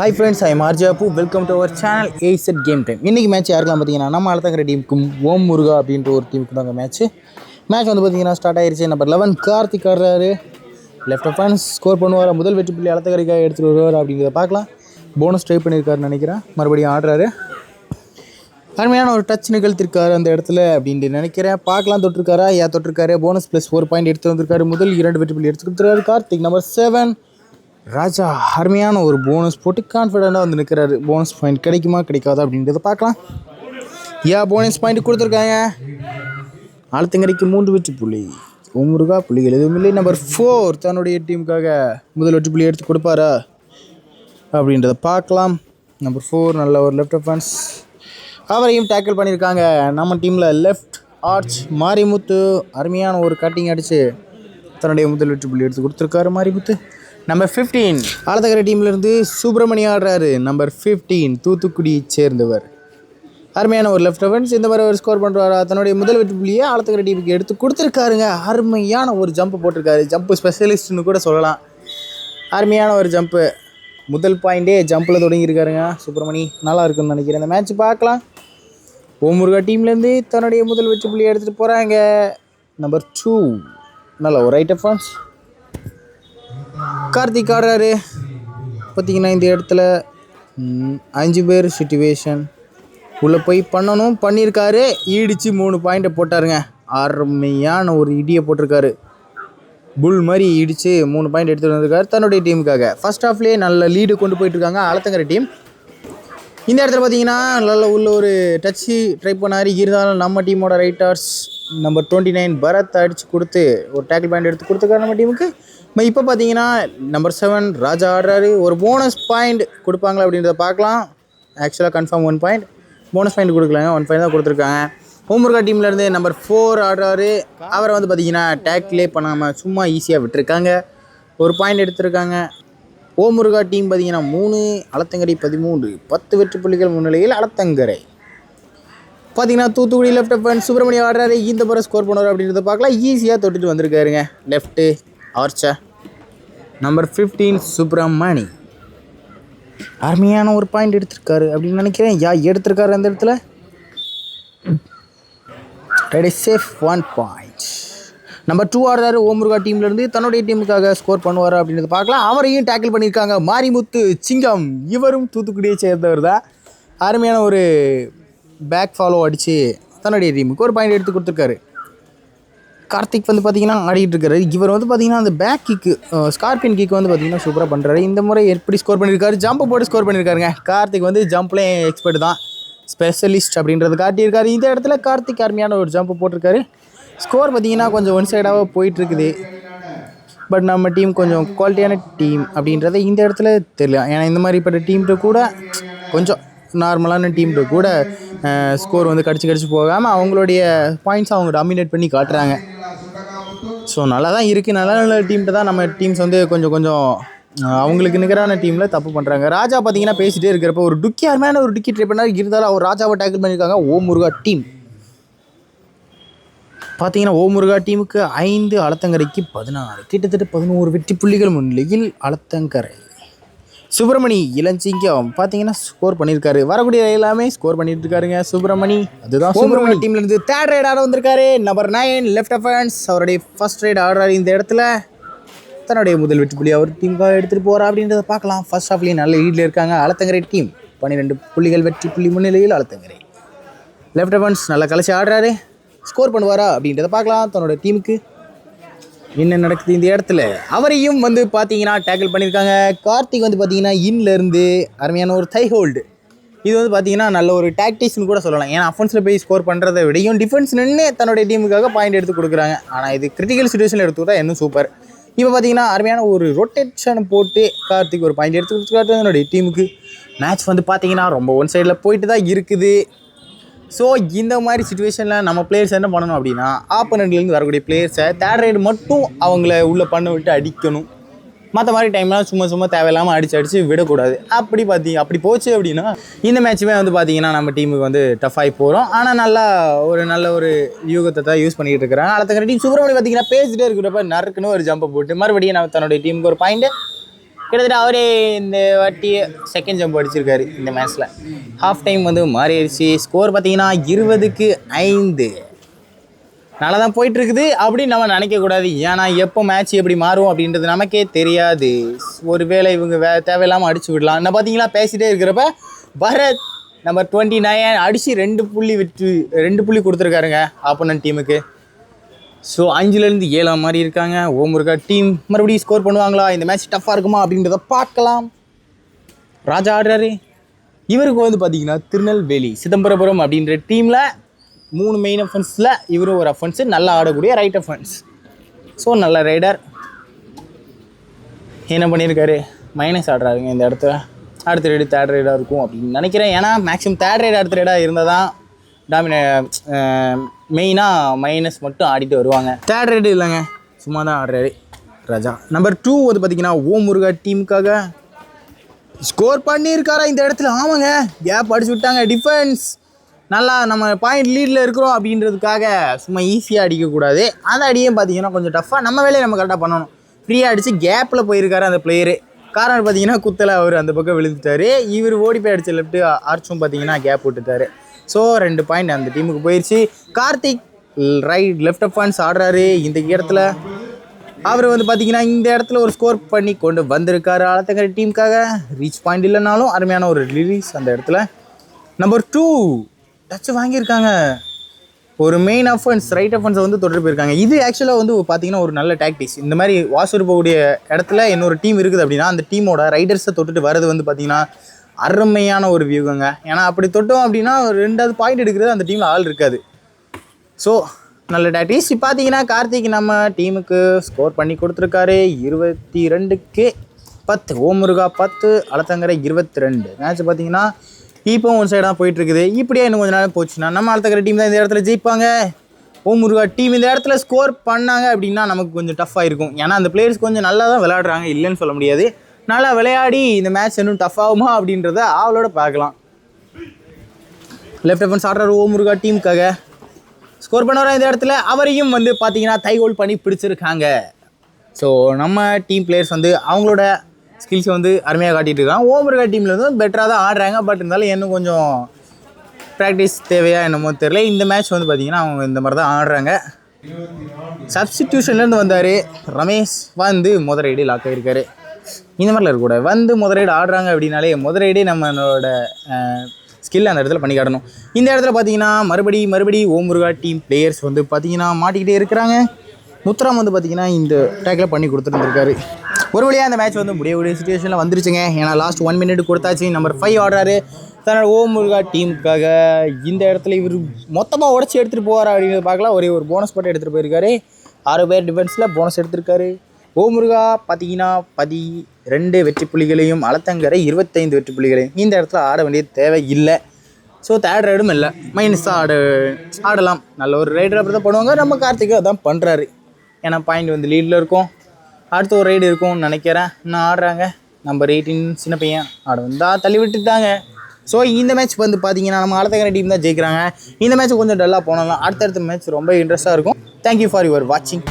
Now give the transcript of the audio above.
Hi friends, I am RJ Appu. Welcome to our channel asset game time. இன்றைக்கி match யாருக்கெல்லாம் பார்த்தீங்கன்னா நம்ம அலத்தங்கரை டீமுக்கும் ஓம் முருகா அப்படின்ற ஒரு டீமுக்கு தாங்க மேட்ச் வந்து பார்த்தீங்கன்னா ஸ்டார்ட் ஆயிடுச்சு. நம்பர் 11 கார்த்திக் ஆடுறாரு. லெஃப்ட் ஆஃப் ஹேண்ட்ஸ் ஸ்கோர் பண்ணுவார். முதல் வெற்றி புள்ளி அலத்தங்கரைக்காக எடுத்துகிட்டு வருவார் அப்படிங்கிறத பார்க்கலாம். போனஸ் ட்ரை பண்ணியிருக்காருன்னு நினைக்கிறேன். மறுபடியும் ஆடுறாரு. அருமையான ஒரு டச் நிகழ்த்திருக்காரு அந்த இடத்துல அப்படின்ட்டு நினைக்கிறேன். பார்க்கலாம். தொட்டிருக்காரா? தொட்டிருக்காரு. போனஸ் ப்ளஸ் 4 பாயிண்ட் எடுத்து வந்திருக்காரு. முதல் 2 வெற்றி புள்ளி எடுத்து கொடுத்துருக்காரு கார்த்திக். நம்பர் 7 ராஜா அருமையான ஒரு போனஸ் போட்டு கான்ஃபிடெண்ட்டாக வந்து நிற்கிறாரு. போனஸ் பாயிண்ட் கிடைக்குமா கிடைக்காதா அப்படின்றத பார்க்கலாம். போனஸ் பாயிண்ட் கொடுத்துருக்காங்க. அலத்தங்கரைக்கு 3 வெற்றி புள்ளி. முருகா புள்ளிகள் எதுவும் இல்லை. நம்பர் 4 தன்னுடைய டீமுக்காக முதல் வெற்றி புள்ளி எடுத்து கொடுப்பாரா அப்படின்றத பார்க்கலாம். நம்பர் 4 நல்ல ஒரு லெஃப்ட் ஆஃப் ஹேண்ட்ஸ், அவரையும் டேக்கிள் பண்ணியிருக்காங்க. நம்ம டீமில் லெஃப்ட் ஆர்ச் மாரிமுத்து அருமையான ஒரு கட்டிங் அடித்து தன்னுடைய முதல் வெற்றி புள்ளி எடுத்து கொடுத்துருக்காரு மாரிமுத்து. நம்பர் 15 அலத்தங்கரை டீம்லேருந்து சுப்பிரமணி ஆடுறாரு. நம்பர் 15 தூத்துக்குடியை சேர்ந்தவர். அருமையான ஒரு லெஃப்ட் ஹேண்ட்ஸ் இந்த மாதிரி ஒரு ஸ்கோர் பண்ணுறாரு. தன்னுடைய முதல் வெற்றி புள்ளியை அலத்தங்கரை டீமுக்கு எடுத்து கொடுத்துருக்காருங்க. அருமையான ஒரு ஜம்ப் போட்டிருக்காரு. ஜம்ப்பு ஸ்பெஷலிஸ்ட்னு கூட சொல்லலாம். அருமையான ஒரு ஜம்ப்பு. முதல் பாயிண்டே ஜம்பில் தொடங்கியிருக்காருங்க சுப்பிரமணி. நல்லா இருக்குன்னு நினைக்கிறேன். இந்த மேட்ச் பார்க்கலாம். ஓம் முருகா டீம்லேருந்து தன்னுடைய முதல் வெற்றி புள்ளியை எடுத்துகிட்டு போகிறாங்க. நம்பர் 2 நல்ல ஒரு ரைட் ஆஃப் ஹேண்ட்ஸ் கார்த்திக் ஆடுறாரு. பார்த்திங்கன்னா இந்த இடத்துல 5 பேர் சிச்சுவேஷன் உள்ளே போய் பண்ணியிருக்காரு. ஈடிச்சு 3 பாயிண்ட்டை போட்டாருங்க. அருமையான ஒரு இடியை போட்டிருக்காரு. புல் மாதிரி இடித்து 3 பாயிண்ட் எடுத்துகிட்டு வந்திருக்காரு தன்னுடைய டீமுக்காக. ஃபர்ஸ்ட் ஹாஃப்லேயே நல்ல லீடு கொண்டு போயிட்டுருக்காங்க அலத்தங்கரை டீம். இந்த இடத்துல பார்த்தீங்கன்னா நல்ல உள்ள ஒரு டச்சு ட்ரை பண்ணார். இருந்தாலும் நம்ம டீமோட ரைட்டர்ஸ் நம்பர் 29 பரத் அடித்து கொடுத்து ஒரு டேக்கிள் பாயிண்ட் எடுத்து கொடுத்துருக்காரு நம்ம டீமுக்கு. இப்போ பார்த்தீங்கன்னா நம்பர் 7 ராஜா ஆடுறாரு. ஒரு போனஸ் பாயிண்ட் கொடுப்பாங்களா அப்படின்றத பார்க்கலாம். ஆக்சுவலாக கன்ஃபார்ம் 1 பாயிண்ட். போனஸ் பாயிண்ட் கொடுக்கலாங்க. 1 பாயிண்ட் தான் கொடுத்துருக்காங்க. ஓம் முருகா டீம்லேருந்து நம்பர் 4 ஆடுறாரு. அவரை வந்து பார்த்தீங்கன்னா டேக்கிளே பண்ணாமல் சும்மா ஈஸியாக விட்டுருக்காங்க. 1 பாயிண்ட் எடுத்திருக்காங்க. ஓம் முருகா டீம் பார்த்தீங்கன்னா 3, அலத்தங்கரை 13. 10 வெற்றி புள்ளிகள் முன்னிலையில் அலத்தங்கரை. பார்த்தீங்கன்னா Thoothukudi left of hand Subramaniam ஆடுறாரு. இந்த முறை ஸ்கோர் பண்ணுவார் அப்படின்றத பார்க்கலாம். ஈஸியாக தொட்டுட்டு வந்திருக்காருங்க லெஃப்ட்டு ஆர்ச்சா. நம்பர் 15 சுப்பிரமணி அருமையான ஒரு பாயிண்ட் எடுத்திருக்காரு அப்படின்னு நினைக்கிறேன். எடுத்திருக்காரு அந்த இடத்துல. Safe 1 point. நம்பர் 2 ஆடுறாரு. ஓம் முருகா டீம்லேருந்து தன்னுடைய டீமுக்காக ஸ்கோர் பண்ணுவார் அப்படின்றத பார்க்கலாம். அவரையும் டேக்கிள் பண்ணியிருக்காங்க மாரிமுத்து சிங்கம். இவரும் தூத்துக்குடியை சேர்ந்தவர் தான். அருமையான ஒரு பேக் ஃபாலோ அடித்து தன்னுடைய டீமுக்கு ஒரு பாயிண்ட் எடுத்து கொடுத்துருக்காரு. கார்த்திக் வந்து பார்த்திங்கன்னா ஆடிட்டு இருக்காரு. இவர் வந்து பார்த்திங்கன்னா அந்த பேக் கிக்கு ஸ்கார்பியன் கிக்கு வந்து பார்த்திங்கன்னா சூப்பராக பண்ணுறாரு. இந்த முறை எப்படி ஸ்கோர் பண்ணியிருக்காரு? ஜம்ப் போட்டு ஸ்கோர் பண்ணியிருக்காருங்க. கார்த்திக் வந்து ஜம்ப்லேயும் எக்ஸ்பர்ட் தான், ஸ்பெஷலிஸ்ட் அப்படின்றது காட்டியிருக்காரு. இந்த இடத்துல கார்த்திக் அருமையான ஒரு ஜம்ப் போட்டிருக்காரு. ஸ்கோர் பார்த்திங்கன்னா கொஞ்சம் ஒன் சைடாக போயிட்டுருக்குது. பட் நம்ம டீம் கொஞ்சம் குவாலிட்டியான டீம் அப்படின்றத இந்த இடத்துல தெரியல. ஏன்னா இந்த மாதிரி இப்போ டீம்கிட்ட கூட கொஞ்சம் நார்மலான டீம்கிட்ட கூட ஸ்கோர் வந்து கடிச்சு போகாமல் அவங்களுடைய பாயிண்ட்ஸ் அவங்க டாமினேட் பண்ணி காட்டுறாங்க. ஸோ நல்லா தான் இருக்குது. நல்ல டீம்கிட்ட தான் நம்ம டீம்ஸ் வந்து கொஞ்சம் அவங்களுக்கு நிகரான டீமில் தப்பு பண்ணுறாங்க. ராஜா பார்த்தீங்கன்னா பேசிகிட்டே இருக்கிறப்ப ஒரு அருமையான ஒரு டுக்கி ட்ரை பண்ணார். இருந்தாலும் அவர் ராஜாவை டேக்கிள் பண்ணியிருக்காங்க ஓம் முருகா டீம். பார்த்தீங்கன்னா ஓம் முருகா டீமுக்கு 5, அலத்தங்கரைக்கு 16. கிட்டத்தட்ட 11 வெற்றி புள்ளிகள் முன்னிலையில் அலத்தங்கரை. சுப்பிரமணி இளஞ்சிங்கம் பார்த்தீங்கன்னா ஸ்கோர் பண்ணியிருக்காரு. வரக்கூடிய எல்லாமே ஸ்கோர் பண்ணிட்டு இருக்காருங்க சுப்பிரமணி. அதுதான் சுப்பிரமணி டீம்லேருந்து 3rd ரைட் ஆட வந்திருக்காரு. நம்பர் 9 லெஃப்ட் ஆஃப் ஹேண்ட்ஸ் அவருடைய ஃபர்ஸ்ட் ரைட் ஆடுறாரு. இந்த இடத்துல தன்னுடைய முதல் வெற்றி புள்ளி அவர் டீமுக்காக எடுத்துகிட்டு போகிறா அப்படின்றத பார்க்கலாம். ஃபர்ஸ்ட் ஹாஃப்லேயும் நல்ல லீடில் இருக்காங்க அலத்தங்கரை டீம். 12 புள்ளிகள் வெற்றி புள்ளி முன்னிலையில் அலத்தங்கரை. லெஃப்ட் ஆஃப் ஹேண்ட்ஸ் நல்லா கழிச்சு ஆடுறாரு. ஸ்கோர் பண்ணுவாரா அப்படின்றத பார்க்கலாம். தன்னோட டீமுக்கு என்ன நடக்குது இந்த இடத்துல. அவரையும் வந்து பார்த்தீங்கன்னா டேக்கிள் பண்ணியிருக்காங்க. கார்த்திக் வந்து பார்த்தீங்கன்னா இன்லேருந்து அருமையான ஒரு தை ஹோல்டு. இது வந்து பார்த்தீங்கன்னா நல்ல ஒரு டாக்டிக்ஸ்னு கூட சொல்லலாம். ஏன்னா அஃபென்ஸில் போய் ஸ்கோர் பண்ணுறதை விடையும் டிஃபென்ஸ் நின்று தன்னுடைய டீமுக்காக பாயிண்ட் எடுத்து கொடுக்குறாங்க. ஆனால் இது கிரிட்டிக்கல் சுச்சுவேஷனில் எடுத்துக்கிட்டா இன்னும் சூப்பர். இப்போ பார்த்தீங்கன்னா அருமையான ஒரு ரொட்டேஷன் போட்டு கார்த்திக் ஒரு பாயிண்ட் எடுத்து கொடுத்துருக்காரு என்னுடைய டீமுக்கு. மேட்ச் வந்து பார்த்தீங்கன்னா ரொம்ப ஒன் சைடில் போயிட்டு தான் இருக்குது. ஸோ இந்த மாதிரி சுச்சுவேஷனில் நம்ம பிளேயர்ஸ் என்ன பண்ணணும் அப்படின்னா ஆப்போனண்ட்லேருந்து வரக்கூடிய பிளேயர்ஸை 3rd ரைடு மட்டும் அவங்கள உள்ளே பண்ண விட்டு அடிக்கணும். மற்ற மாதிரி டைம்லாம் சும்மா தேவையில்லாமல் அடித்து விடக்கூடாது. அப்படி போச்சு அப்படின்னா இந்த மேட்ச்சுமே வந்து பார்த்திங்கன்னா நம்ம டீமுக்கு வந்து டஃப்பாகி போகிறோம். ஆனால் நல்ல ஒரு யூகத்தை தான் யூஸ் பண்ணிக்கிட்டு இருக்கிறாங்க அலத்தங்கரை டீம். சுப்பிரமணி பார்த்திங்கன்னா பேசிகிட்டே இருக்கிறப்ப நறுக்குன்னு ஒரு ஜம்பை போட்டு மறுபடியும் நம்ம தன்னுடைய டீமுக்கு ஒரு பாயிண்ட்டு கிட்டத்தட்ட அவரே இந்த வாட்டி செகண்ட் ஜம்ப் அடிச்சிருக்காரு இந்த மேட்ச்சில். ஹாஃப் டைம் வந்து மாறிடுச்சு. ஸ்கோர் பார்த்தீங்கன்னா 20-5. நல்லா தான் போயிட்டுருக்குது அப்படின்னு நம்ம நினைக்கக்கூடாது. ஏன்னா எப்போ மேட்ச் எப்படி மாறும் அப்படின்றது நமக்கே தெரியாது. ஒரு வேளை இவங்க தேவையில்லாமல் அடிச்சு விடலாம். என்ன பார்த்தீங்களா, பேசிகிட்டே இருக்கிறப்ப பரத் நம்பர் 29 அடித்து 2 புள்ளி கொடுத்துருக்காருங்க ஆப்போனன்ட் டீமுக்கு. ஸோ 5லேருந்து 7 மாதிரி இருக்காங்க. ஓம் முருகா டீம் மறுபடியும் ஸ்கோர் பண்ணுவாங்களா, இந்த மேட்ச் டஃப்பாக இருக்குமா அப்படின்றத பார்க்கலாம். ராஜா ஆடுறாரு. இவருக்கு வந்து பார்த்தீங்கன்னா திருநெல்வேலி சிதம்பரபுரம் அப்படின்ற டீமில் 3 மெயின் அஃபென்ஸில் இவரும் ஒரு அஃபென்ஸு, நல்லா ஆடக்கூடிய ரைட் அஃபென்ஸ். ஸோ நல்ல ரைடர். என்ன பண்ணியிருக்காரு, மைனஸ் ஆடுறாருங்க இந்த இடத்துல. அடுத்த ரைடு தேர்ட் ரைடாக இருக்கும் அப்படின்னு நினைக்கிறேன். ஏன்னா மேக்ஸிமம் தேர்ட் ரைடு அடுத்த ரைடாக இருந்தால் தான் மெயினாக மைனஸ் மட்டும் ஆடிட்டு வருவாங்க. தேர்ட் ரைடு இல்லைங்க, சும்மா தான் ஆடுறாரு ராஜா. நம்பர் 2 வந்து பார்த்தீங்கன்னா ஓம் முருகா டீமுக்காக ஸ்கோர் பண்ணியிருக்காரா இந்த இடத்துல. ஆமாங்க, கேப் அடிச்சு விட்டாங்க. டிஃபென்ஸ் நல்லா நம்ம பாயிண்ட் லீடில் இருக்கிறோம் அப்படின்றதுக்காக சும்மா ஈஸியாக அடிக்கக்கூடாது. அந்த அடியும் பார்த்தீங்கன்னா கொஞ்சம் டஃப்பாக நம்ம வேலையை நம்ம கரெக்டாக பண்ணணும். ஃப்ரீயாக அடித்து கேப்பில் போயிருக்காரு அந்த பிளேயரு. காரணம் பார்த்தீங்கன்னா குத்தலை அவர் அந்த பக்கம் விழுந்துட்டார். இவர் ஓடி போய் அடித்த லெஃப்ட்டு ஆர்ச்சும் பார்த்தீங்கன்னா கேப் விட்டுட்டார். ஸோ 2 பாயிண்ட் அந்த டீமுக்கு போயிடுச்சு. கார்த்திக் லெஃப்ட் அஃபென்ஸ் ஆடுறாரு இந்த இடத்துல. அவர் வந்து பார்த்தீங்கன்னா இந்த இடத்துல ஒரு ஸ்கோர் பண்ணி கொண்டு வந்திருக்காரு ஆலத்தங்கரை டீமுக்காக. ரீச் பாயிண்ட் இல்லைனாலும் அருமையான ஒரு ரிலீஸ் அந்த இடத்துல. நம்பர் 2 டச் வாங்கியிருக்காங்க. ஒரு மெயின் அஃபென்ஸ் ரைட் அஃபென்ஸை வந்து தொட்டு போயிருக்காங்க. இது ஆக்சுவலாக வந்து பார்த்தீங்கன்னா ஒரு நல்ல டாக்டிக்ஸ். இந்த மாதிரி வாசூர் போகக்கூடிய இடத்துல இன்னொரு டீம் இருக்குது அப்படின்னா அந்த டீமோட ரைடர்ஸை தொட்டுட்டு வர்றது வந்து பார்த்தீங்கன்னா அருமையான ஒரு வியூகங்க. ஏன்னா அப்படி தொட்டோம் அப்படின்னா 2வது பாயிண்ட் எடுக்கிறது அந்த டீமில் ஆள் இருக்காது. ஸோ நல்ல டாக்டிக்ஸ். பார்த்தீங்கன்னா கார்த்திக் நம்ம டீமுக்கு ஸ்கோர் பண்ணி கொடுத்துருக்காரு. 22க்கு 10. ஓம் முருகா 10, அலத்தங்கரை 22. மேட்ச் பார்த்தீங்கன்னா இப்போ ஒன் சைடாக போயிட்டுருக்குது. இப்படியே இன்னும் கொஞ்சம் நேரம் போச்சுன்னா நம்ம அலத்தங்கரை டீம் தான் இந்த இடத்துல ஜெயிப்பாங்க. ஓம் முருகா டீம் இந்த இடத்துல ஸ்கோர் பண்ணாங்க அப்படின்னா நமக்கு கொஞ்சம் டஃப்பாக இருக்கும். ஏன்னா அந்த பிளேயர்ஸ் கொஞ்சம் நல்லா தான் விளையாடுறாங்க, இல்லைன்னு சொல்ல முடியாது. நல்லா விளையாடி இந்த மேட்ச் இன்னும் டஃப் ஆகுமா அப்படின்றத அவளோட பார்க்கலாம். லெஃப்ட் அஃபென்ஸ் ஆடுறாரு ஓம் முருகா டீமுக்காக. ஸ்கோர் பண்ண வர இந்த இடத்துல அவரையும் வந்து பார்த்தீங்கன்னா தை ஹோல்ட் பண்ணி பிடிச்சிருக்காங்க. ஸோ நம்ம டீம் பிளேயர்ஸ் வந்து அவங்களோட ஸ்கில்ஸை வந்து அருமையாக காட்டிகிட்டு இருக்காங்க. ஓம் முருகா டீமில் வந்து பெட்டராக தான் ஆடுறாங்க. பட் இருந்தாலும் இன்னும் கொஞ்சம் ப்ராக்டிஸ் தேவையா என்னமோ தெரியல. இந்த மேட்ச் வந்து பார்த்திங்கன்னா அவங்க இந்த மாதிரி தான் ஆடுறாங்க. சப்ஸ்டிடியூஷன்லேருந்து வந்தார் ரமேஷ், வந்து முதல் ரைடு லாக் ஆகிருக்காரு. இந்த மாதிரிலாம் இருக்கக்கூடாது. வந்து முதல் ரைடு ஆடுறாங்க அப்படின்னாலே முதல் ரைடே நம்மளோட ஸ்கில் அந்த இடத்துல பண்ணி காட்டணும். இந்த இடத்துல பார்த்தீங்கன்னா மறுபடி ஓம் முருகா டீம் பிளேயர்ஸ் வந்து பார்த்தீங்கன்னா மாட்டிக்கிட்டே இருக்கிறாங்க. முத்துராம் வந்து பார்த்தீங்கன்னா இந்த டேக்கில் பண்ணி கொடுத்துருந்துருக்காரு. ஒரு வழியாக அந்த மேட்ச் வந்து முடியக்கூடிய சுச்சுவேஷனில் வந்துருச்சுங்க. ஏன்னா லாஸ்ட் 1 மினிட் கொடுத்தாச்சு. நம்பர் 5 ஆடுறாரு தன்னோட ஓம் முருகா டீமுக்காக. இந்த இடத்துல இவர் மொத்தமாக உடச்சி எடுத்துகிட்டு போவார் அப்படிங்கிறது பார்க்கலாம். ஒரு போனஸ் போட்டு எடுத்துகிட்டு போயிருக்காரு. 6 பேர் டிஃபென்ஸில் போனஸ் எடுத்திருக்காரு. ஓம் முருகா பார்த்தீங்கன்னா 12 வெற்றி புள்ளிகளையும், அலத்தங்கரை 25 வெற்றி புள்ளிகளையும். இந்த இடத்துல ஆட வேண்டிய தேவை இல்லை. ஸோ தேர்ட் ரைடும் இல்லை, மைனஸ் தான் ஆடலாம். நல்ல ஒரு ரைடர் அப்படி தான் பண்ணுவாங்க. நம்ம கார்த்திக் அதான் பண்ணுறாரு. ஏன்னா பாயிண்ட் வந்து லீடில் இருக்கும். அடுத்த ஒரு ரைடு இருக்கும்னு நினைக்கிறேன். இன்னும் ஆடுறாங்க. நம்பர் 18 சின்ன பையன் ஆட வந்தால் தள்ளி விட்டுட்டாங்க. ஸோ இந்த மேட்ச் வந்து பார்த்தீங்கன்னா நம்ம அலத்தங்கரை டீம் தான் ஜெயிக்கிறாங்க. இந்த மேட்ச் கொஞ்சம் டல்லாக போனாலும் அடுத்தடுத்த மேட்ச் ரொம்ப இன்ட்ரெஸ்ட்டாக இருக்கும். தேங்க்யூ ஃபார் யுவர் வாட்சிங்.